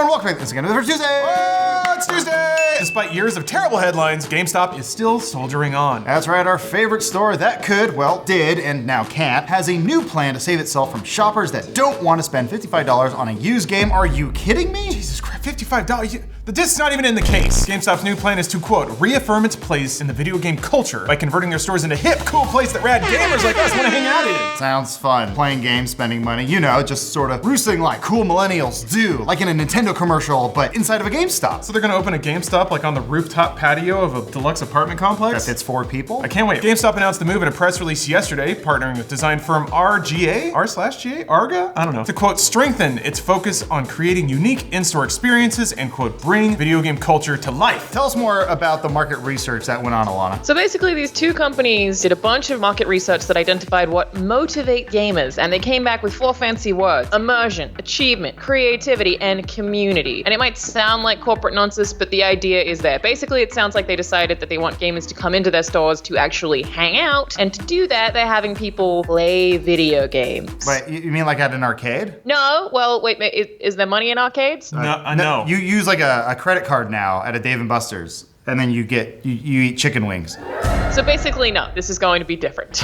welcome back once again to the first Tuesday. Oh, it's Tuesday! Despite years of terrible headlines, GameStop is still soldiering on. That's right, our favorite store that could, well, did, and now can't, has a new plan to save itself from shoppers that don't want to spend $55 on a used game. Are you kidding me? Jesus Christ, $55? The disc's not even in the case. GameStop's new plan is to, quote, reaffirm its place in the video game culture by converting their stores into hip, cool place that rad gamers like us want to hang out in. Sounds fun. Playing games, spending money, you know, just sort of roosting like cool millennials do, like in a Nintendo commercial, but inside of a GameStop. So they're gonna open a GameStop like on the rooftop patio of a deluxe apartment complex? That fits 4 people? I can't wait. GameStop announced the move in a press release yesterday, partnering with design firm R/GA? R/GA? Arga? I don't know. To, quote, strengthen its focus on creating unique in-store experiences and, quote, bring video game culture to life. Tell us more about the market research that went on, Alana. So basically, these two companies did a bunch of market research that identified what motivate gamers, and they came back with 4 fancy words: immersion, achievement, creativity, and community. And it might sound like corporate nonsense, but the idea is there. Basically, it sounds like they decided that they want gamers to come into their stores to actually hang out, and to do that, they're having people play video games. Wait, you mean like at an arcade? No, well, wait, is there money in arcades? No. You use like a credit card now at a Dave & Buster's, and then you eat chicken wings. So basically, no, this is going to be different.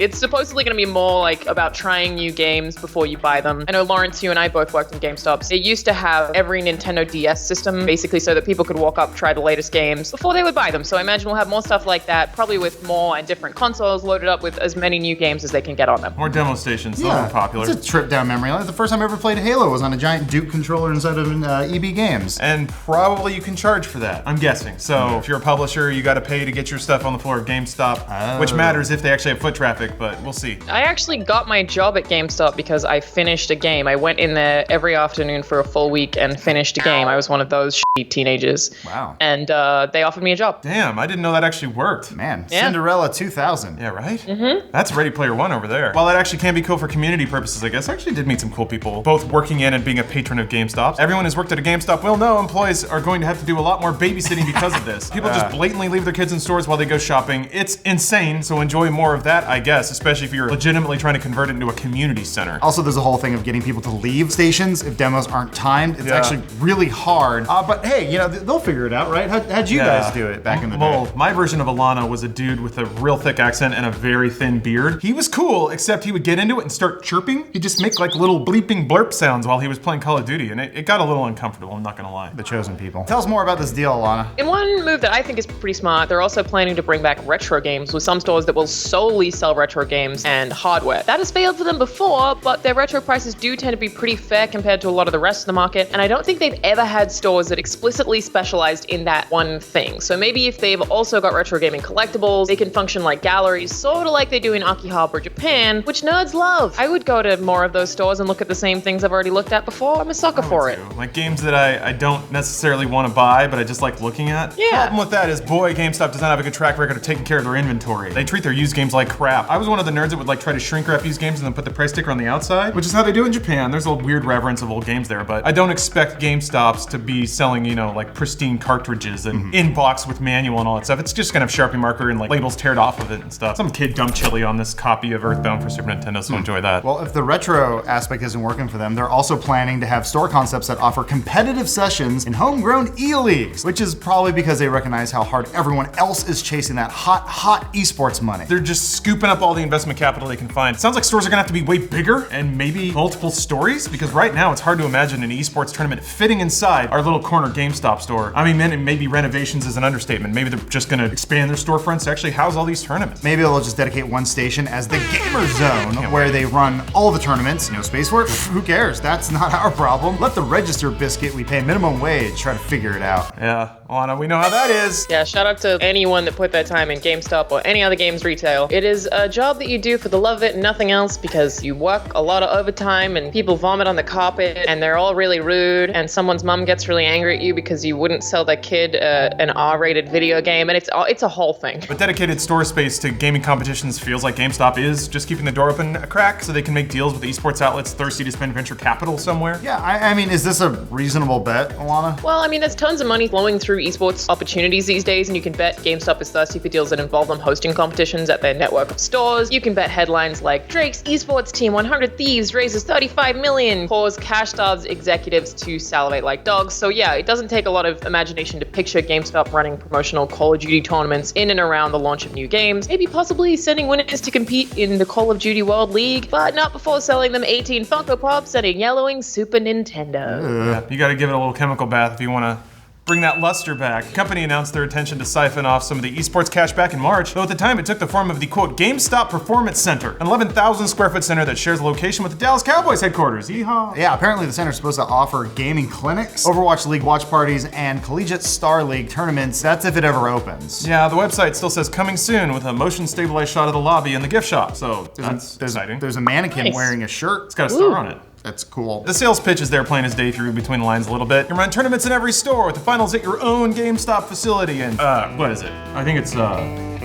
It's supposedly going to be more like about trying new games before you buy them. I know, Lawrence, you and I both worked in GameStops. They used to have every Nintendo DS system, basically so that people could walk up, try the latest games before they would buy them. So I imagine we'll have more stuff like that, probably with more and different consoles loaded up with as many new games as they can get on them. More demo stations, those are popular. It's a trip down memory lane. The first time I ever played Halo was on a giant Duke controller inside of an EB Games. And probably you can charge for that, I'm guessing. So if you're a publisher, you gotta pay to get your stuff on the floor of GameStop, which matters if they actually have foot traffic, but we'll see. I actually got my job at GameStop because I finished a game. I went in there every afternoon for a full week and finished a game. I was one of those shitty teenagers. Wow. And they offered me a job. Damn, I didn't know that actually worked. Man, Yeah. Cinderella 2000. Yeah, right? Mm-hmm. That's Ready Player One over there. While that actually can be cool for community purposes, I guess, I actually did meet some cool people, both working in and being a patron of GameStops. Everyone who's worked at a GameStop will know employees are going to have to do a lot more babysitting because of this. People just blatantly leave their kids in stores while they go shopping. It's insane, so enjoy more of that, I guess, especially if you're legitimately trying to convert it into a community center. Also, there's a whole thing of getting people to leave stations if demos aren't timed. It's actually really hard. But hey, you know, they'll figure it out, right? How'd you guys do it back in the day? Well, my version of Alana was a dude with a real thick accent and a very thin beard. He was cool, except he would get into it and start chirping. He'd just make like little bleeping blurp sounds while he was playing Call of Duty, and it got a little uncomfortable, I'm not gonna lie. The chosen people. Tell us more about this deal, Alana. In one move that I think is pretty smart, they're also planning to bring back retro games with some stores that will solely sell retro games and hardware. That has failed for them before, but their retro prices do tend to be pretty fair compared to a lot of the rest of the market, and I don't think they've ever had stores that explicitly specialized in that one thing. So maybe if they've also got retro gaming collectibles, they can function like galleries, sort of like they do in Akihabara, Japan, which nerds love. I would go to more of those stores and look at the same things I've already looked at before. I'm a sucker for it. Like games that I don't necessarily want to buy, but I just like looking at. Yeah. The problem with that is, boy, GameStop does not have a good track record of taking care of their inventory. They treat their used games like crap. I was one of the nerds that would like try to shrink wrap used games and then put the price sticker on the outside, which is how they do in Japan. There's a weird reverence of old games there, but I don't expect GameStops to be selling, you know, like pristine cartridges and in box with manual and all that stuff. It's just gonna have Sharpie marker and like labels teared off of it and stuff. Some kid dumped chili on this copy of Earthbound for Super Nintendo, so enjoy that. Well, if the retro aspect isn't working for them, they're also planning to have store concepts that offer competitive sessions in homegrown e-leagues, which is probably because they recognize how hard everyone else is chasing that hot esports money. They're just scooping up all the investment capital they can find. Sounds like stores are gonna have to be way bigger and maybe multiple stories, because right now it's hard to imagine an esports tournament fitting inside our little corner GameStop store. I mean, maybe renovations is an understatement. Maybe they're just gonna expand their storefronts to actually house all these tournaments. Maybe they'll just dedicate one station as the gamer zone where they run all the tournaments. No space for it? Who cares? That's not our problem. Let the register biscuit we pay minimum wage try to figure it out. Yeah, Alana, we know how that is. Yeah, shout out to anyone that put their time in GameStop or any other games retail. It is a job that you do for the love of it and nothing else, because you work a lot of overtime and people vomit on the carpet and they're all really rude and someone's mom gets really angry at you because you wouldn't sell their kid an R-rated video game, and it's a whole thing. But dedicated store space to gaming competitions feels like GameStop is just keeping the door open a crack so they can make deals with esports outlets thirsty to spend venture capital somewhere. Yeah, I mean, is this a reasonable bet, Alana? Well, I mean, there's tons of money flowing through esports opportunities these days, and you can bet GameStop is thirsty for deals that involve them hosting competitions at their network of stores. You can bet headlines like Drake's esports team 100 Thieves raises 35 million, cause cash-starved executives to salivate like dogs. So yeah, it doesn't take a lot of imagination to picture GameStop running promotional Call of Duty tournaments in and around the launch of new games, maybe possibly sending winners to compete in the Call of Duty World League, but not before selling them 18 Funko Pops and a yellowing Super Nintendo. Yeah, you gotta give it a little chemical bath if you wanna bring that luster back. The company announced their intention to siphon off some of the esports cash back in March, though at the time it took the form of the quote GameStop Performance Center, an 11,000 square foot center that shares a location with the Dallas Cowboys headquarters. Yeehaw! Yeah, apparently the center's supposed to offer gaming clinics, Overwatch League watch parties, and Collegiate Star League tournaments. That's if it ever opens. Yeah, the website still says coming soon with a motion stabilized shot of the lobby and the gift shop, so that's exciting. There's a mannequin Nice. wearing a shirt. It's got a star on it. That's cool. The sales pitch is there playing his day through between the lines a little bit. You run tournaments in every store with the finals at your own GameStop facility and, what is it? I think it's,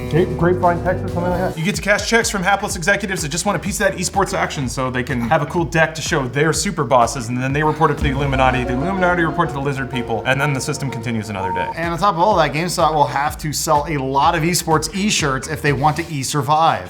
Grapevine, Texas, something like that. You get to cash checks from hapless executives that just want a piece of that esports action so they can have a cool deck to show their super bosses, and then they report it to the Illuminati report to the lizard people, and then the system continues another day. And on top of all that, GameStop will have to sell a lot of esports e-shirts if they want to e-survive.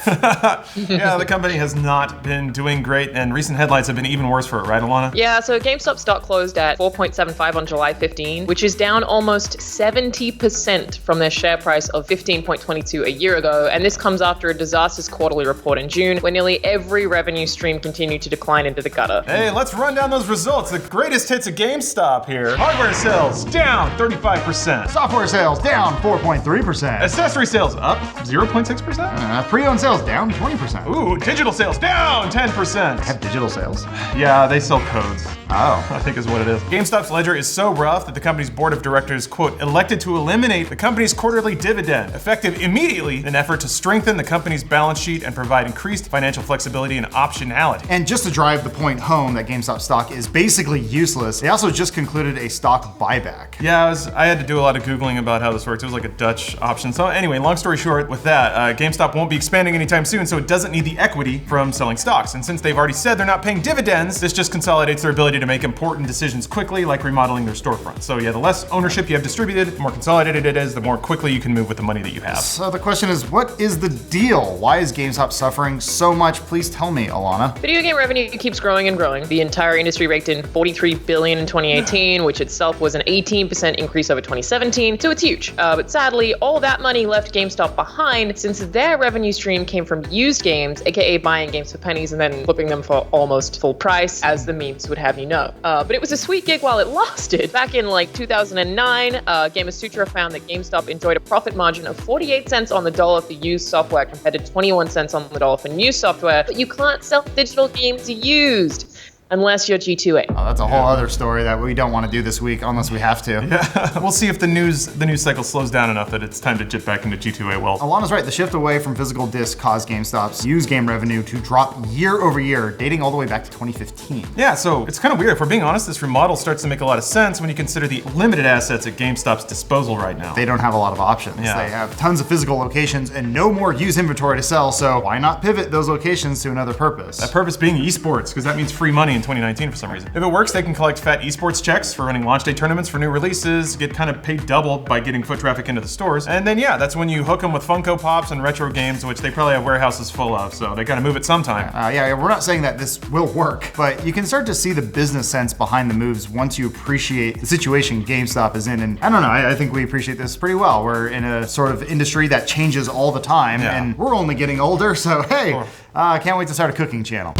Yeah, the company has not been doing great, and recent headlines have been even worse for it, right, Alana? Yeah, so GameStop stock closed at 4.75 on July 15, which is down almost 70% from their share price of 15.22 a year ago, and this comes after a disastrous quarterly report in June, where nearly every revenue stream continued to decline into the gutter. Hey, let's run down those results. The greatest hits of GameStop here. Hardware sales down 35%. Software sales down 4.3%. Accessory sales up 0.6%. Pre-owned sales down 20%. Ooh, digital sales down 10%. Have digital sales? Yeah, they sell codes. Oh. I think is what it is. GameStop's ledger is so rough that the company's board of directors, quote, elected to eliminate the company's quarterly dividend, effective immediately in an effort to strengthen the company's balance sheet and provide increased financial flexibility and optionality. And just to drive the point home that GameStop stock is basically useless, they also just concluded a stock buyback. Yeah, I had to do a lot of Googling about how this works. It was like a Dutch option. So anyway, long story short, with that, GameStop won't be expanding anytime soon, so it doesn't need the equity from selling stocks. And since they've already said they're not paying dividends, this just consolidates their ability to make important decisions quickly, like remodeling their storefront. So yeah, the less ownership you have distributed, the more consolidated it is, the more quickly you can move with the money that you have. So the question is, what is the deal? Why is GameStop suffering so much? Please tell me, Alana. Video game revenue keeps growing and growing. The entire industry raked in $43 billion in 2018, which itself was an 18% increase over 2017, so it's huge. But sadly, all that money left GameStop behind since their revenue stream came from used games, aka buying games for pennies and then flipping them for almost full price, as the memes would have you know. But it was a sweet gig while it lasted. Back in like 2009, Gamer Sutra found that GameStop enjoyed a profit margin of 48 cents on the dollar for used software compared to 21 cents on the dollar for new software, but you can't sell digital games used. Unless you're G2A. Oh, that's a whole other story that we don't want to do this week unless we have to. Yeah, we'll see if the news cycle slows down enough that it's time to dip back into G2A well. Alana's right, the shift away from physical discs caused GameStop's used game revenue to drop year over year, dating all the way back to 2015. Yeah, so it's kind of weird. If we're being honest, this remodel starts to make a lot of sense when you consider the limited assets at GameStop's disposal right now. They don't have a lot of options. Yeah. They have tons of physical locations and no more used inventory to sell, so why not pivot those locations to another purpose? That purpose being esports, because that means free money in 2019 for some reason. If it works, they can collect fat esports checks for running launch day tournaments for new releases, get kind of paid double by getting foot traffic into the stores, and then yeah, that's when you hook them with Funko Pops and retro games, which they probably have warehouses full of, so they gotta move it sometime. Yeah, we're not saying that this will work, but you can start to see the business sense behind the moves once you appreciate the situation GameStop is in, and I don't know, I think we appreciate this pretty well. We're in a sort of industry that changes all the time, Yeah. and we're only getting older, so hey, can't wait to start a cooking channel.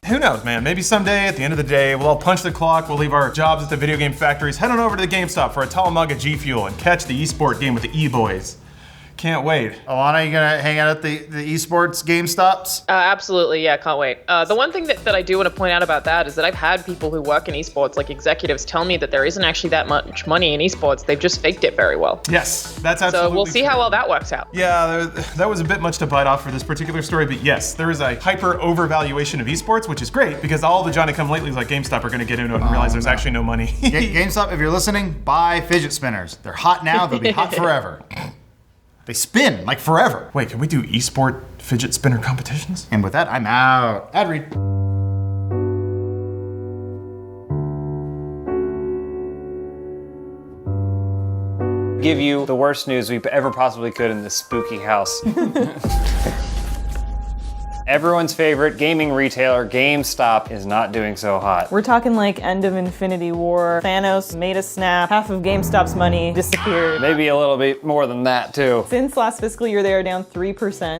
Who knows, man? Maybe someday, at the end of the day, we'll all punch the clock, we'll leave our jobs at the video game factories, head on over to the GameStop for a tall mug of G Fuel and catch the esport game with the E-Boys. Can't wait. Alana, you gonna hang out at the esports GameStops? Absolutely, yeah, can't wait. The one thing that I do want to point out about that is that I've had people who work in esports, like executives, tell me that there isn't actually that much money in esports. They've just faked it very well. Yes, that's absolutely So we'll see true. how well that works out. Yeah, that was a bit much to bite off for this particular story, but yes, there is a hyper overvaluation of esports, which is great because all the Johnny-come-latelys like GameStop are going to get into it and realize there's actually no money. GameStop, if you're listening, buy fidget spinners. They're hot now, they'll be hot forever. They spin like forever. Wait, can we do esport fidget spinner competitions? And with that, I'm out. Ad read. Give you the worst news we ever possibly could in this spooky house. Everyone's favorite gaming retailer, GameStop, is not doing so hot. We're talking like end of Infinity War. Thanos made a snap. Half of GameStop's money disappeared. Maybe a little bit more than that, too. Since last fiscal year, they are down 3%.